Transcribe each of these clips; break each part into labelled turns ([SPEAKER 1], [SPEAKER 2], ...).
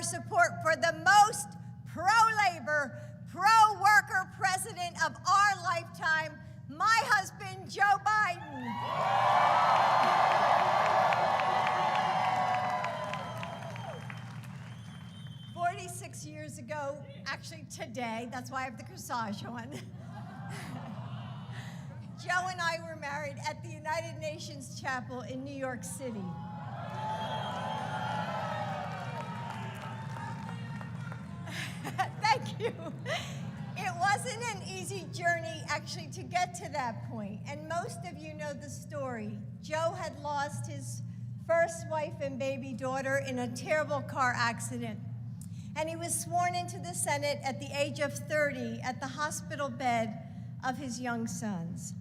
[SPEAKER 1] support for the most pro-labor, pro-worker president of our lifetime, my husband, Joe Biden. 46 years ago, actually today, that's why I have the corsage on, Joe and I were married at the United Nations Chapel in New York City. Thank you. It wasn't an easy journey, actually, to get to that point, and most of you know the story. Joe had lost his first wife and baby daughter in a terrible car accident, and he was sworn into the Senate at the age of 30 at the hospital bed of his young sons.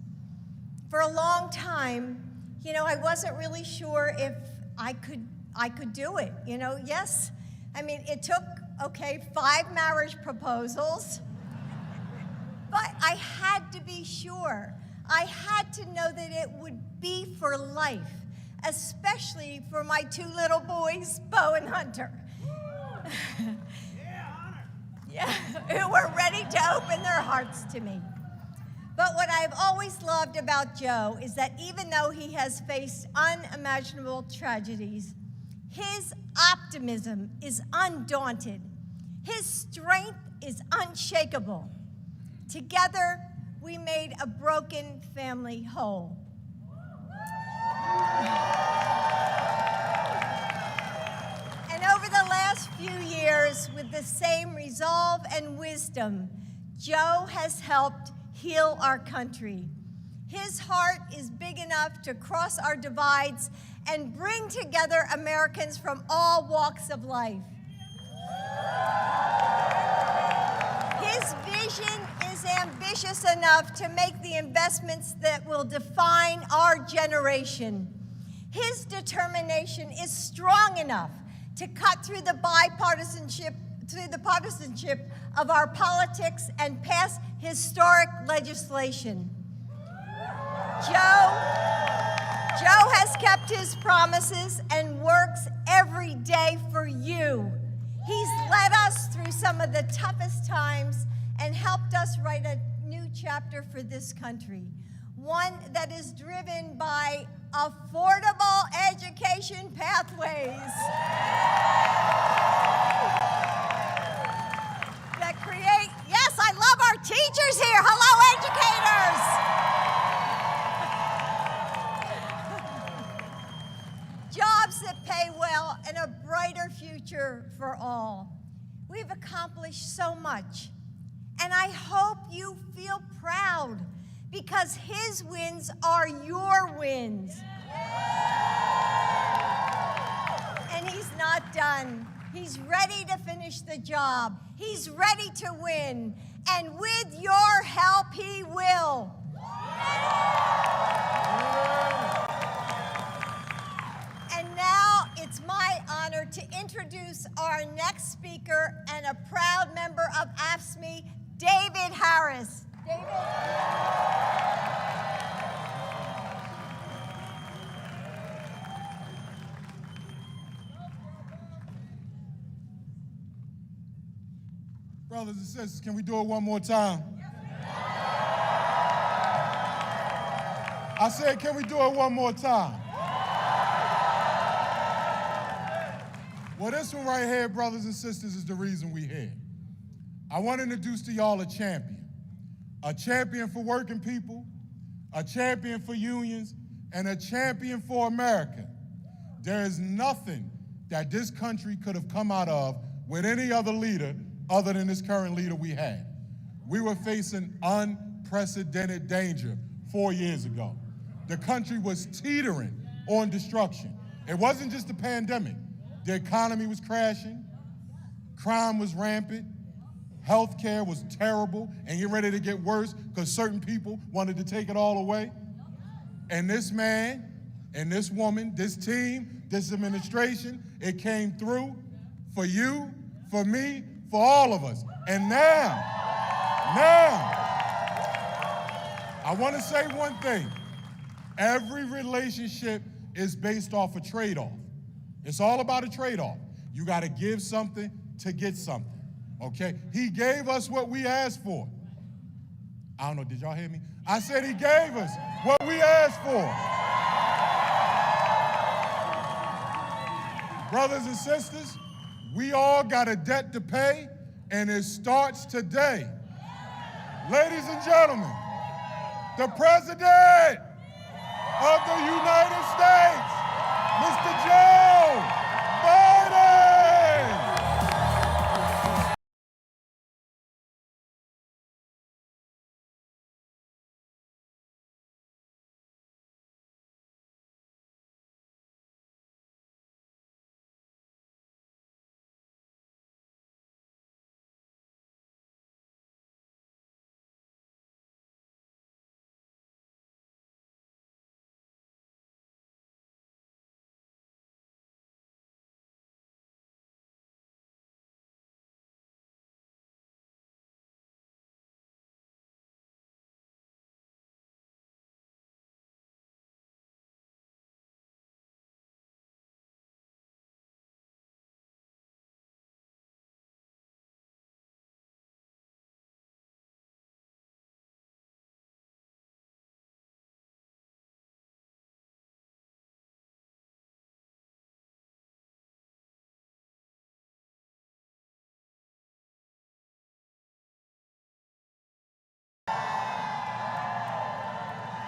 [SPEAKER 1] For a long time, I wasn't really sure if I could do it. Yes, I mean, it took, 5 marriage proposals, but I had to be sure. I had to know that it would be for life, especially for my 2 little boys, Bo and Hunter. Yeah, who were ready to open their hearts to me. But what I've always loved about Joe is that even though he has faced unimaginable tragedies, his optimism is undaunted. His strength is unshakable. Together, we made a broken family whole. And over the last few years, with the same resolve and wisdom, Joe has helped heal our country. His heart is big enough to cross our divides and bring together Americans from all walks of life. His vision is ambitious enough to make the investments that will define our generation. His determination is strong enough to cut through the partisanship of our politics and pass historic legislation. Joe has kept his promises and works every day for you. He's led us through some of the toughest times and helped us write a new chapter for this country, one that is driven by affordable education pathways that create, yes, I love our teachers here. Hello, educators. Jobs that pay well and a brighter future for all. We've accomplished so much, and I hope you feel proud because his wins are your wins. And he's not done. He's ready to finish the job. He's ready to win. And with your help, he will. And now it's my honor to introduce our next speaker and a proud member of AFSCME, David Harris. David.
[SPEAKER 2] Brothers and sisters, can we do it one more time? I said, can we do it one more time? Well, this one right here, brothers and sisters, is the reason we're here. I want to introduce to y'all a champion for working people, a champion for unions, and a champion for America. There is nothing that this country could have come out of with any other leader other than this current leader we had. We were facing unprecedented danger 4 years ago. The country was teetering on destruction. It wasn't just the pandemic. The economy was crashing, crime was rampant, healthcare was terrible and getting ready to get worse because certain people wanted to take it all away. And this man and this woman, this team, this administration, it came through for you, for me, for all of us. And now, I want to say one thing. Every relationship is based off a trade-off. It's all about a trade-off. You got to give something to get something, okay? He gave us what we asked for. I don't know, did y'all hear me? I said he gave us what we asked for. Brothers and sisters, we all got a debt to pay, and it starts today. Ladies and gentlemen, the President of the United States, Mr. Joe Biden!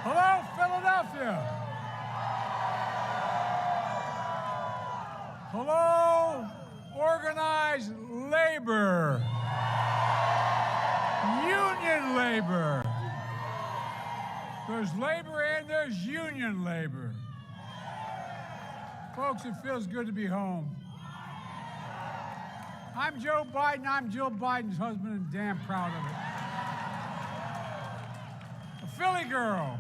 [SPEAKER 3] Hello, Philadelphia. Hello, organized labor. Union labor. There's labor and there's union labor. Folks, it feels good to be home. I'm Joe Biden. I'm Jill Biden's husband and damn proud of it. A Philly girl.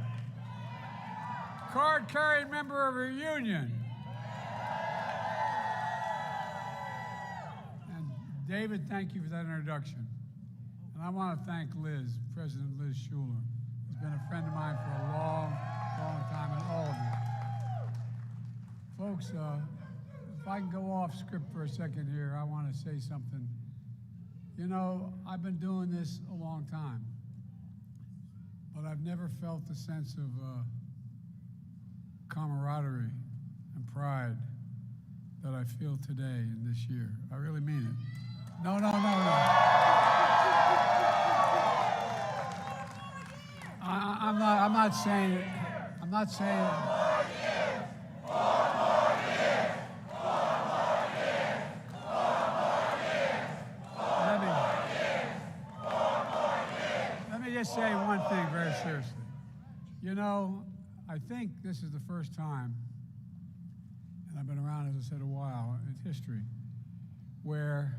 [SPEAKER 3] Card-carrying member of her union. And David, thank you for that introduction. And I want to thank Liz, President Liz Schuler, who's been a friend of mine for a long, long time, and all of you. Folks, if I can go off script for a second here, I want to say something. You know, I've been doing this a long time, but I've never felt the sense of camaraderie and pride that I feel today in this year. I really mean it. No. I'm not saying it. I'm not saying it. Let me just say one thing very seriously. You know, I think this is the first time, and I've been around, as I said, a while in history, where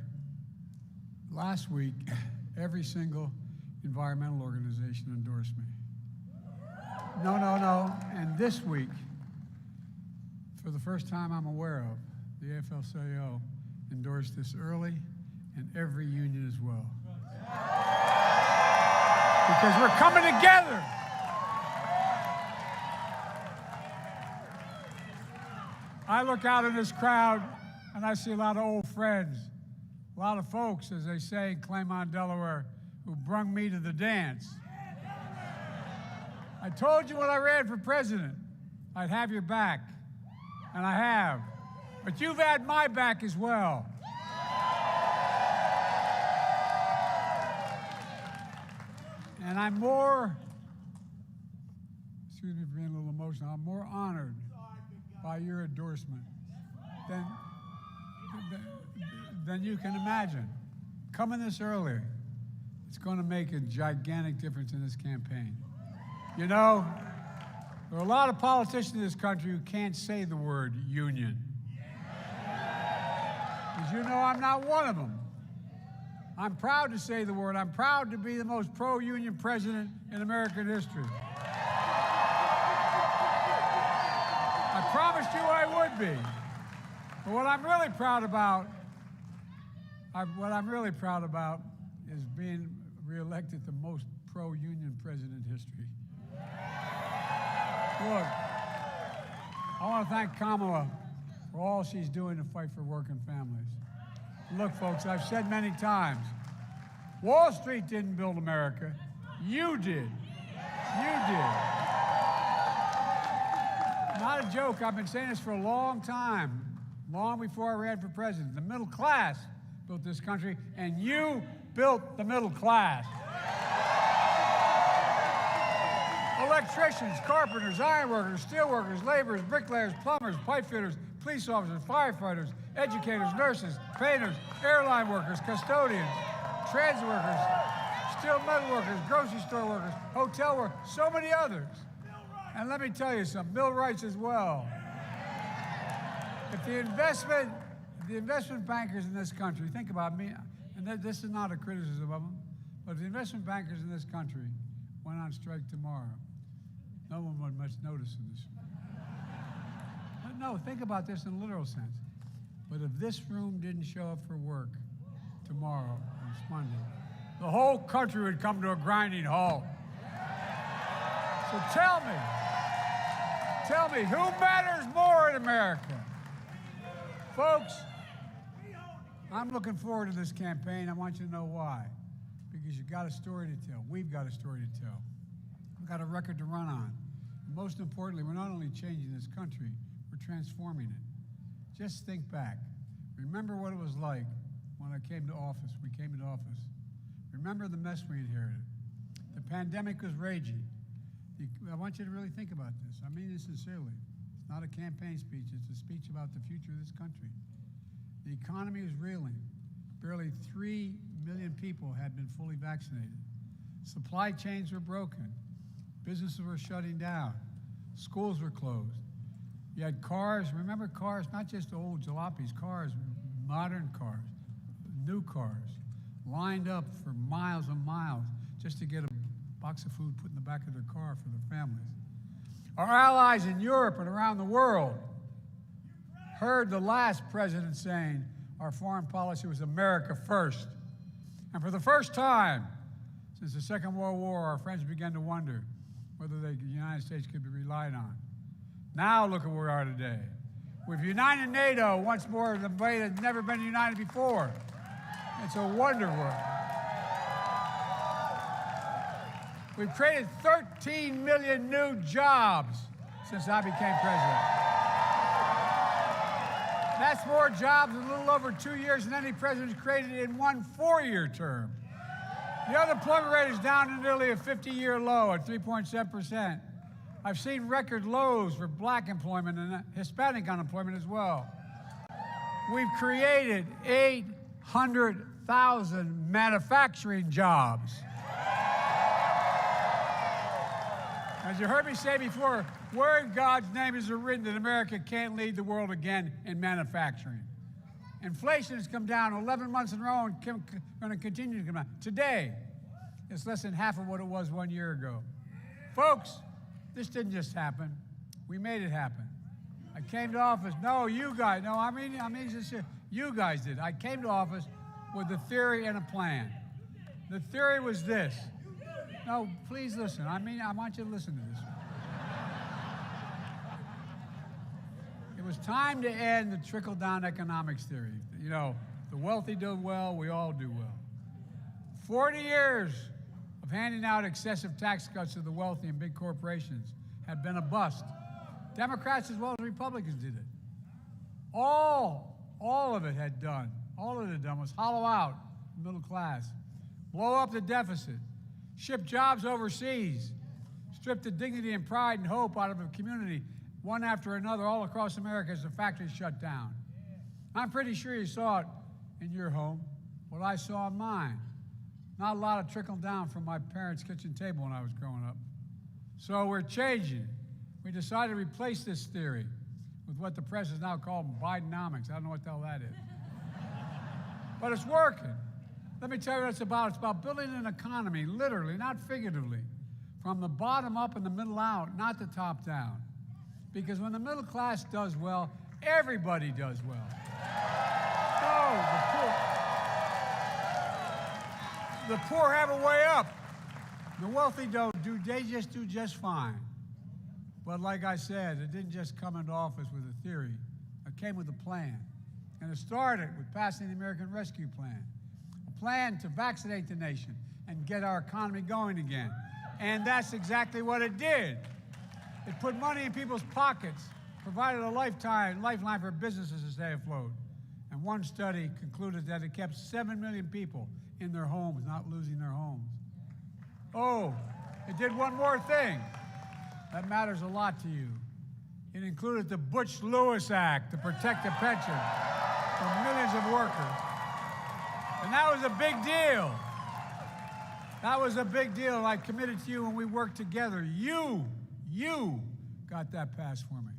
[SPEAKER 3] last week every single environmental organization endorsed me. No. And this week, for the first time I'm aware of, the AFL-CIO endorsed this early, and every union as well. Because we're coming together. I look out in this crowd, and I see a lot of old friends, a lot of folks, as they say in Claymont, Delaware, who brung me to the dance. I told you when I ran for president, I'd have your back, and I have. But you've had my back as well. And I'm more, excuse me for being a little emotional, I'm more honored by your endorsement than you can imagine. Coming this early, it's going to make a gigantic difference in this campaign. You know, there are a lot of politicians in this country who can't say the word union. As you know, I'm not one of them. I'm proud to say the word. I'm proud to be the most pro-union president in American history. I promised you I would be. But what I'm really proud about, is being reelected the most pro-union president in history. Look, I want to thank Kamala for all she's doing to fight for working families. Look, folks, I've said many times, Wall Street didn't build America. You did. You did. Not a joke. I've been saying this for a long time, long before I ran for president. The middle class built this country, and you built the middle class. Electricians, carpenters, ironworkers, steelworkers, laborers, bricklayers, plumbers, pipe fitters, police officers, firefighters, educators, nurses, painters, airline workers, custodians, transit workers, steel metal workers, grocery store workers, hotel workers, so many others. And let me tell you something, millwrights as well. If the investment bankers in this country, think about me, and this is not a criticism of them, but if the investment bankers in this country went on strike tomorrow, no one would much notice in this. But no, think about this in a literal sense. But if this room didn't show up for work tomorrow, on Monday, the whole country would come to a grinding halt. So tell me, who matters more in America? Folks, I'm looking forward to this campaign. I want you to know why. Because you've got a story to tell. We've got a story to tell. We've got a record to run on. And most importantly, we're not only changing this country, we're transforming it. Just think back. Remember what it was like when I came to office. We came into office. Remember the mess we inherited. The pandemic was raging. I want you to really think about this. I mean this sincerely. It's not a campaign speech. It's a speech about the future of this country. The economy was reeling. Barely 3 million people had been fully vaccinated. Supply chains were broken. Businesses were shutting down. Schools were closed. You had cars, remember cars, not just old jalopies, cars, modern cars, new cars, lined up for miles and miles just to get a box of food put in the back of their car for their families. Our allies in Europe and around the world heard the last president saying our foreign policy was America first. And for the first time since the Second World War, our friends began to wonder whether the United States could be relied on. Now look at where we are today. We've united NATO once more in a way that's never been united before. It's a wonder work. We've created 13 million new jobs since I became president. That's more jobs in a little over 2 years than any president's created in one 4-year term. The unemployment rate is down to nearly a 50-year low at 3.7%. I've seen record lows for black employment and Hispanic unemployment as well. We've created 800,000 manufacturing jobs. As you heard me say before, where in God's name is it written that America can't lead the world again in manufacturing? Inflation has come down 11 months in a row and going to continue to come down. Today, it's less than half of what it was 1 year ago. Folks, this didn't just happen. We made it happen. I came to office. No, you guys. No, I mean, sincere. You guys did. I came to office with a theory and a plan. The theory was this. No, please listen. I want you to listen to this. It was time to end the trickle-down economics theory. You know, the wealthy do well, we all do well. 40 years of handing out excessive tax cuts to the wealthy and big corporations had been a bust. Democrats as well as Republicans did it. All of it had done was hollow out the middle class, blow up the deficit, ship jobs overseas, strip the dignity and pride and hope out of a community, one after another, all across America as the factories shut down. I'm pretty sure you saw it in your home, what I saw in mine. Not a lot of trickle down from my parents' kitchen table when I was growing up. So we're changing. We decided to replace this theory with what the press is now called Bidenomics. I don't know what the hell that is. But it's working. Let me tell you what it's about. It's about building an economy, literally, not figuratively, from the bottom up and the middle out, not the top down. Because when the middle class does well, everybody does well. No, the poor have a way up. The wealthy don't do, they just do just fine. But like I said, it didn't just come into office with a theory. I came with a plan. And it started with passing the American Rescue Plan, a plan to vaccinate the nation and get our economy going again. And that's exactly what it did. It put money in people's pockets, provided a lifeline for businesses to stay afloat. And one study concluded that it kept 7 million people in their homes, not losing their homes. Oh, it did one more thing that matters a lot to you. It included the Butch-Lewis Act to protect the pension for millions of workers. And that was a big deal. That was a big deal. I committed to you when we worked together. You got that passed for me.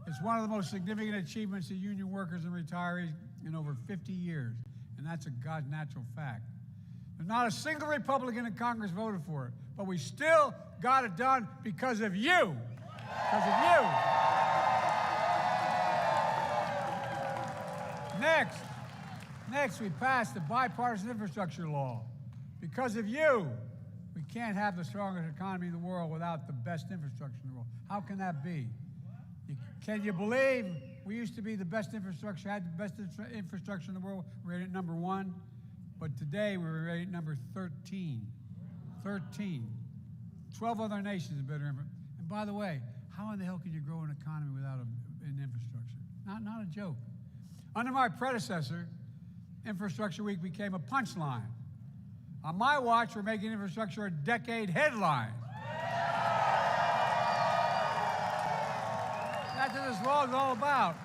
[SPEAKER 3] It's one of the most significant achievements of union workers and retirees in over 50 years, and that's a God natural fact. There's not a single Republican in Congress voted for it, but we still got it done because of you. Because of you. Next, we passed the bipartisan infrastructure law. Because of you, we can't have the strongest economy in the world without the best infrastructure in the world. How can that be? Can you believe we used to be the best infrastructure, had the best infrastructure in the world, rated number 1, but today we're rated number 13. 13. 12 other nations have better infrastructure. And by the way, how in the hell can you grow an economy without an infrastructure? Not a joke. Under my predecessor, Infrastructure Week became a punchline. On my watch, we're making infrastructure a decade headline. That's what this law is all about.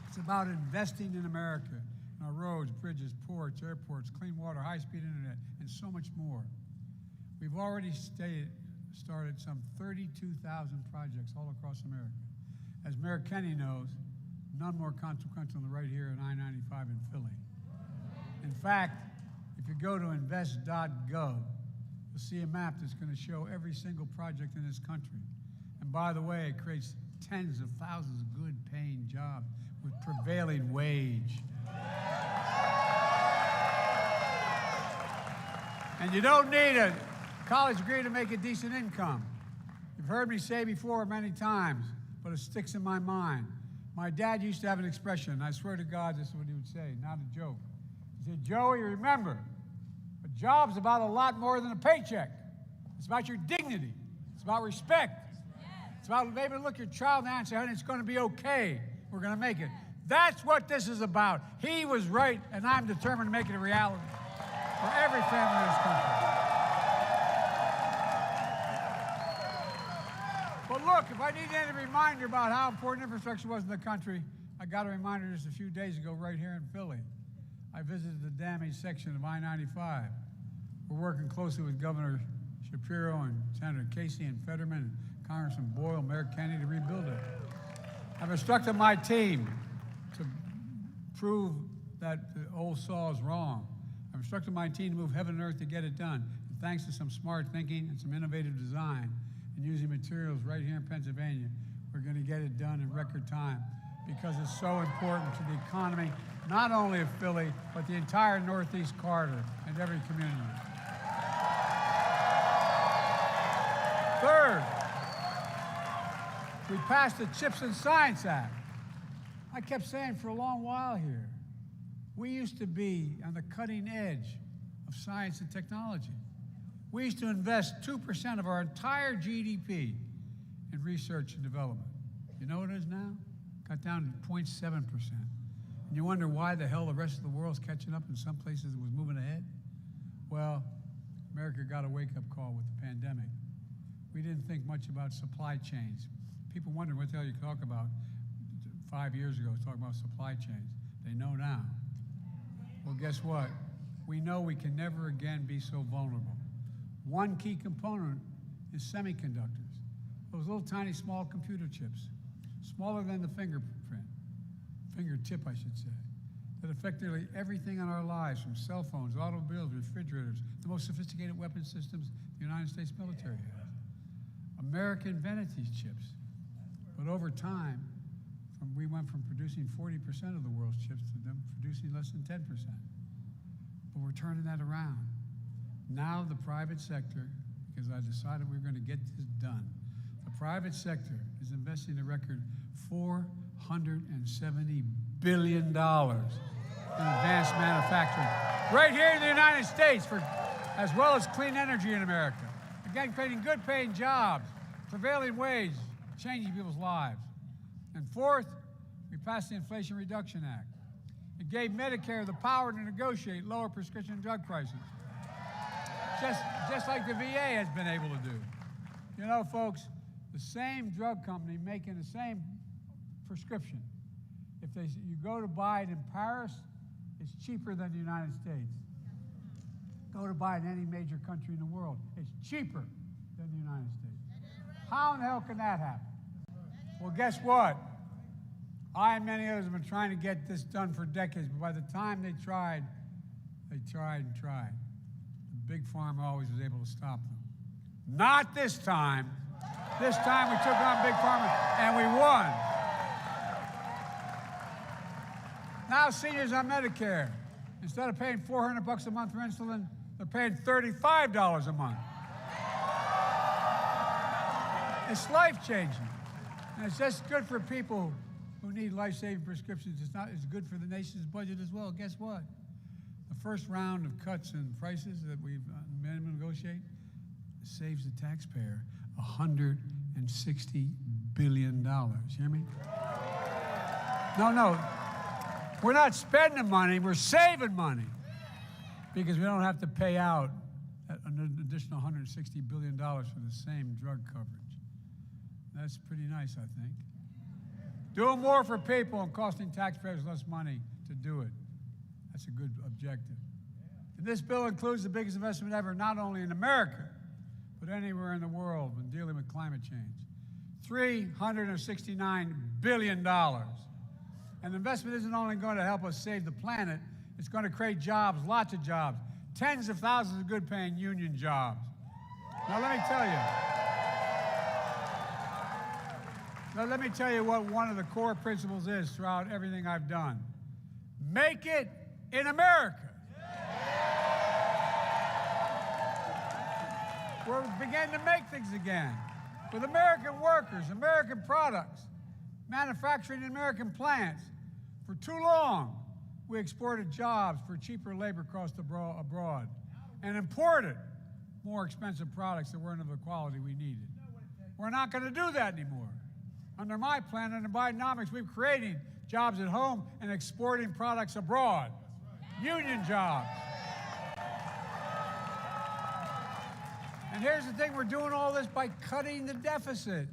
[SPEAKER 3] It's about investing in America, in our roads, bridges, ports, airports, clean water, high-speed internet, and so much more. We've already started some 32,000 projects all across America. As Mayor Kenny knows, none more consequential than right here in I-95 in Philly. In fact, if you go to invest.gov, you'll see a map that's going to show every single project in this country. And by the way, it creates tens of thousands of good-paying jobs with prevailing wage. And you don't need a college degree to make a decent income. You've heard me say before many times, but it sticks in my mind. My dad used to have an expression, and I swear to God this is what he would say, not a joke. He said, Joey, remember, a job's about a lot more than a paycheck. It's about your dignity. It's about respect. It's about maybe look your child now and say, honey, it's going to be okay. We're going to make it. That's what this is about. He was right, and I'm determined to make it a reality for every family in this country. But look, if I need any reminder about how important infrastructure was in the country, I got a reminder just a few days ago right here in Philly. I visited the damaged section of I-95. We're working closely with Governor Shapiro and Senator Casey and Fetterman and Congressman Boyle, Mayor Kenny to rebuild it. I've instructed my team to prove that the old saw is wrong. I've instructed my team to move heaven and earth to get it done. And thanks to some smart thinking and some innovative design and using materials right here in Pennsylvania, we're going to get it done in record time because it's so important to the economy, not only of Philly, but the entire Northeast corridor and every community. Third, we passed the CHIPS and Science Act. I kept saying for a long while here, we used to be on the cutting edge of science and technology. We used to invest 2% of our entire GDP in research and development. You know what it is now? Got down to 0.7%. And you wonder why the hell the rest of the world's catching up in some places it was moving ahead? Well, America got a wake-up call with the pandemic. We didn't think much about supply chains. People wonder what the hell you talk about 5 years ago, talking about supply chains. They know now. Well, guess what? We know we can never again be so vulnerable. One key component is semiconductors. Those little tiny small computer chips, smaller than the fingertip, I should say, that affect nearly everything in our lives, from cell phones, automobiles, refrigerators, the most sophisticated weapon systems the United States military has. America invented these chips, but over time, we went from producing 40% of the world's chips to them producing less than 10%. But we're turning that around. Now the private sector, because I decided we were going to get this done, the private sector is investing a record $400 $170 billion in advanced manufacturing. Right here in the United States, as well as clean energy in America. Again, creating good paying jobs, prevailing wage, changing people's lives. And fourth, we passed the Inflation Reduction Act. It gave Medicare the power to negotiate lower prescription drug prices, just like the VA has been able to do. You know, folks, the same drug company making the same prescription, if you go to buy it in Paris, it's cheaper than the United States. Go to buy it in any major country in the world, it's cheaper than the United States. How in the hell can that happen? Well, guess what? I and many others have been trying to get this done for decades, but by the time they tried and tried. The big pharma always was able to stop them. Not this time. This time we took on big pharma and we won. Now seniors on Medicare, instead of paying $400 a month for insulin, they're paying $35 a month. It's life-changing. And it's just good for people who need life-saving prescriptions. It's good for the nation's budget as well. Guess what? The first round of cuts in prices that we've been able to negotiate saves the taxpayer $160 billion. You hear me? No. We're not spending money, we're saving money. Because we don't have to pay out an additional $160 billion for the same drug coverage. That's pretty nice, I think. Doing more for people and costing taxpayers less money to do it. That's a good objective. And this bill includes the biggest investment ever, not only in America, but anywhere in the world when dealing with climate change. $369 billion. And the investment isn't only going to help us save the planet, it's going to create jobs, lots of jobs, tens of thousands of good-paying union jobs. Now, let me tell you what one of the core principles is throughout everything I've done. Make it in America. We're beginning to make things again with American workers, American products, manufacturing in American plants. For too long, we exported jobs for cheaper labor costs abroad and imported more expensive products that weren't of the quality we needed. We're not going to do that anymore. Under my plan, under Bidenomics, we're creating jobs at home and exporting products abroad. Union jobs. And here's the thing, we're doing all this by cutting the deficit.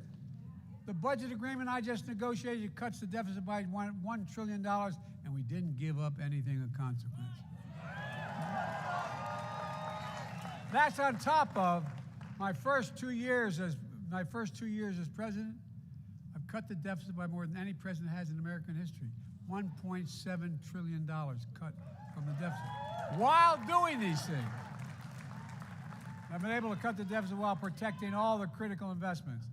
[SPEAKER 3] The budget agreement I just negotiated cuts the deficit by $1 trillion, and we didn't give up anything of consequence. That's on top of my first 2 years as president. I've cut the deficit by more than any president has in American history. $1.7 trillion cut from the deficit while doing these things. I've been able to cut the deficit while protecting all the critical investments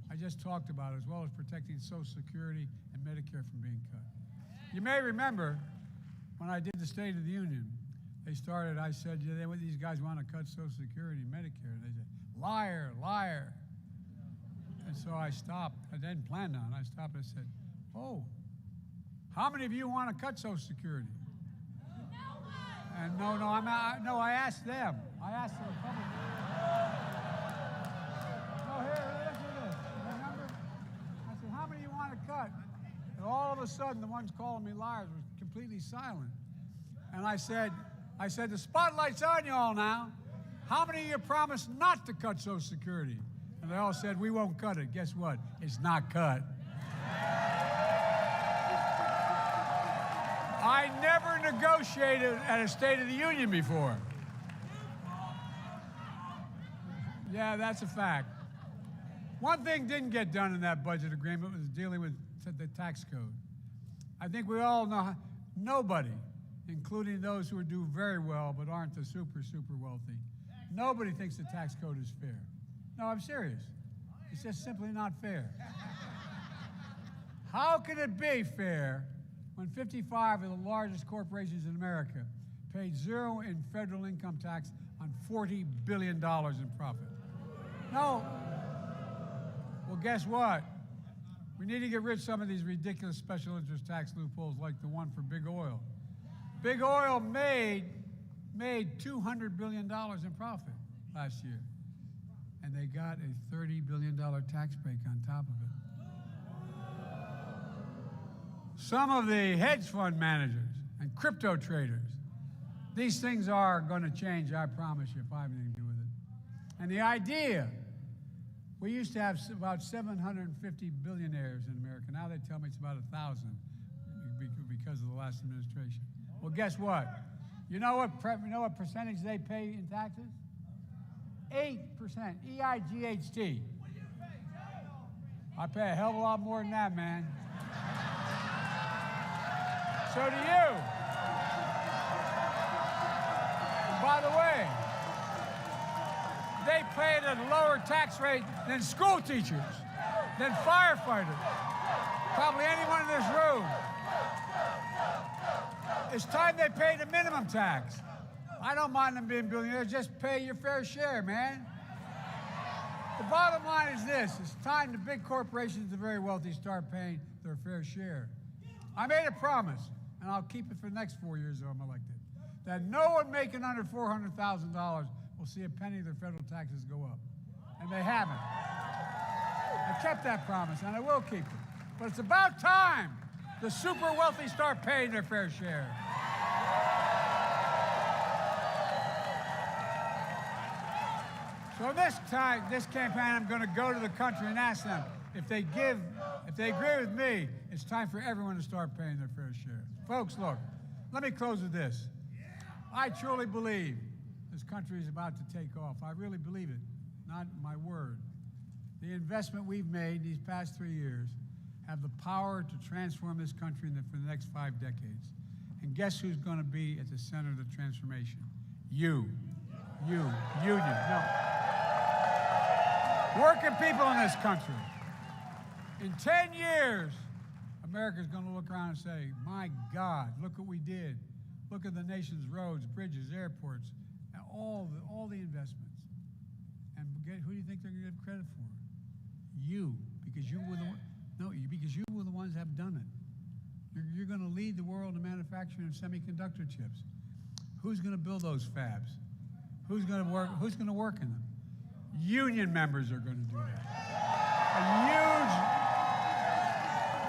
[SPEAKER 3] I just talked about, as well as protecting Social Security and Medicare from being cut. You may remember when I did the State of the Union, I said, these guys want to cut Social Security and Medicare. They said, liar, liar. And so I stopped. I didn't plan on it. I stopped and said, oh, how many of you want to cut Social Security? And I asked them. I asked the Republicans. Listen to this. Remember? I said, how many of you want to cut? And all of a sudden, the ones calling me liars were completely silent. And I said, the spotlight's on you all now. How many of you promised not to cut Social Security? And they all said, we won't cut it. Guess what? It's not cut. I never negotiated at a State of the Union before. Yeah, that's a fact. One thing didn't get done in that budget agreement was dealing with the tax code. I think we all know nobody, including those who do very well but aren't the super, super wealthy, nobody thinks the tax code is fair. No, I'm serious. It's just simply not fair. How can it be fair when 55 of the largest corporations in America paid zero in federal income tax on $40 billion in profit? No. Well, guess what? We need to get rid of some of these ridiculous special interest tax loopholes like the one for big oil. Big oil made $200 billion in profit last year, and they got a $30 billion tax break on top of it. Some of the hedge fund managers and crypto traders, these things are going to change, I promise you, if I have anything to do with it. And the idea, we used to have about 750 billionaires in America. Now they tell me it's about 1,000 because of the last administration. Well, guess what? You know what percentage they pay in taxes? 8%, E-I-G-H-T. I pay a hell of a lot more than that, man. So do you. And by the way, they pay at a lower tax rate than school teachers, than firefighters, probably anyone in this room. It's time they pay the minimum tax. I don't mind them being billionaires, just pay your fair share, man. The bottom line is this: it's time the big corporations, the very wealthy, start paying their fair share. I made a promise, and I'll keep it for the next 4 years if I'm elected, that no one making under $400,000 will see a penny of their federal taxes go up. And they haven't. I kept that promise, and I will keep it. But it's about time the super wealthy start paying their fair share. So this campaign, I'm going to go to the country and ask them if they agree with me, it's time for everyone to start paying their fair share. Folks, look, let me close with this. I truly believe this country is about to take off. I really believe it, not my word. The investment we've made these past 3 years have the power to transform this country for the next 5 decades. And guess who's going to be at the center of the transformation? You, union. No. Working people in this country. In 10 years, America's going to look around and say, my God, look what we did. Look at the nation's roads, bridges, airports, and all the investments. And who do you think they're going to give credit for? You, because you were the ones that have done it. You're going to lead the world in manufacturing of semiconductor chips. Who's going to build those fabs? Who's going to work in them? Union members are going to do that.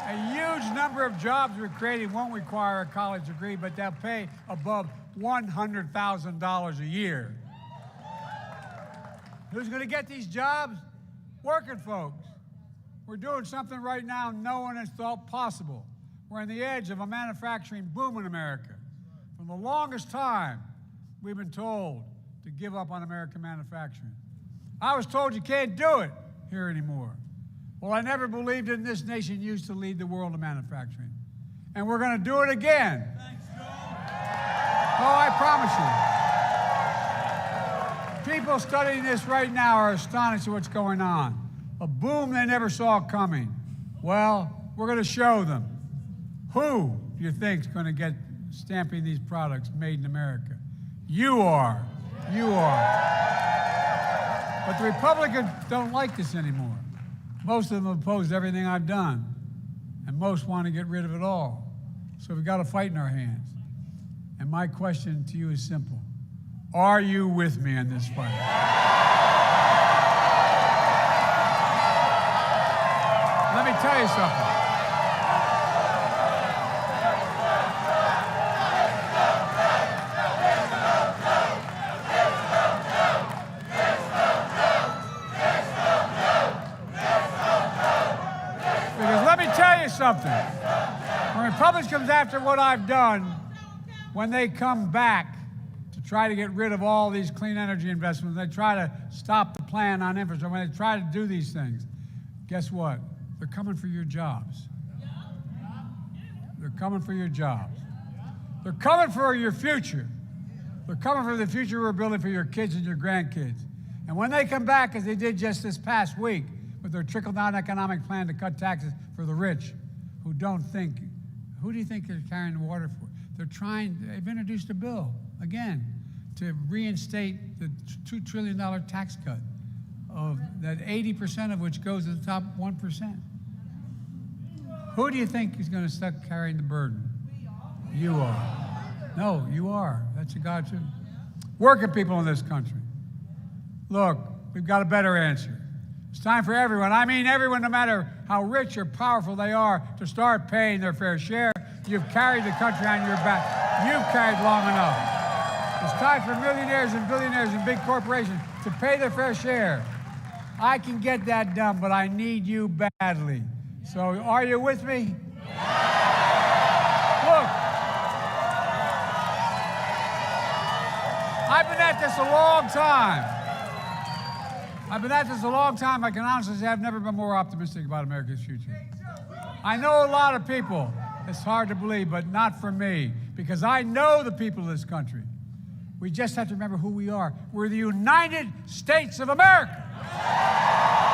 [SPEAKER 3] A huge number of jobs we're creating won't require a college degree, but they'll pay above $100,000 a year. Who's going to get these jobs? Working folks. We're doing something right now no one has thought possible. We're on the edge of a manufacturing boom in America. For the longest time, we've been told to give up on American manufacturing. I was told you can't do it here anymore. Well, I never believed in this nation used to lead the world in manufacturing. And we're going to do it again. Thanks, Joe. Oh, I promise you. People studying this right now are astonished at what's going on. A boom they never saw coming. Well, we're going to show them. Who do you think is going to get stamping these products made in America? You are. You are. But the Republicans don't like this anymore. Most of them oppose everything I've done, and most want to get rid of it all. So we've got a fight in our hands. And my question to you is simple. Are you with me in this fight? Let me tell you something. Something. When Republicans comes after what I've done, when they come back to try to get rid of all these clean energy investments, they try to stop the plan on infrastructure, when they try to do these things, guess what? They're coming for your jobs. They're coming for your jobs. They're coming for your future. They're coming for the future we're building for your kids and your grandkids. And when they come back, as they did just this past week, with their trickle-down economic plan to cut taxes for the rich, who don't think, who do you think they're carrying the water for? They've introduced a bill, again, to reinstate the $2 trillion tax cut, of that 80% of which goes to the top 1%. Who do you think is going to start carrying the burden? You are. No, you are. That's a God too. Working people in this country. Look, we've got a better answer. It's time for everyone, I mean everyone, no matter how rich or powerful they are, to start paying their fair share. You've carried the country on your back. You've carried long enough. It's time for millionaires and billionaires and big corporations to pay their fair share. I can get that done, but I need you badly. So are you with me? Look, I've been at this a long time. I can honestly say I've never been more optimistic about America's future. I know a lot of people. It's hard to believe, but not for me, because I know the people of this country. We just have to remember who we are. We're the United States of America.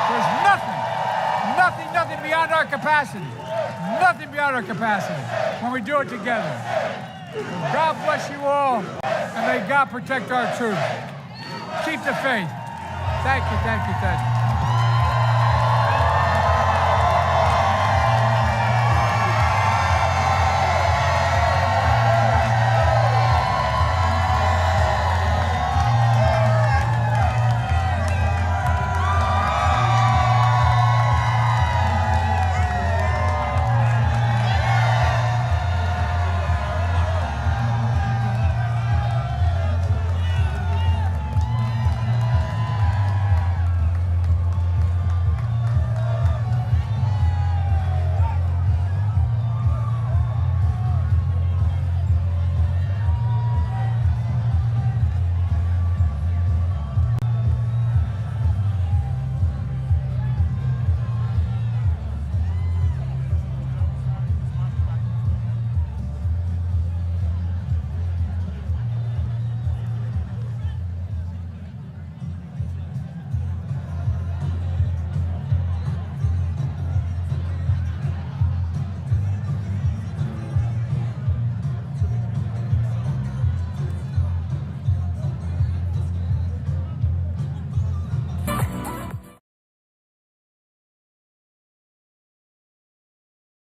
[SPEAKER 3] There's nothing beyond our capacity. Nothing beyond our capacity when we do it together. God bless you all, and may God protect our troops. Keep the faith. Thank you.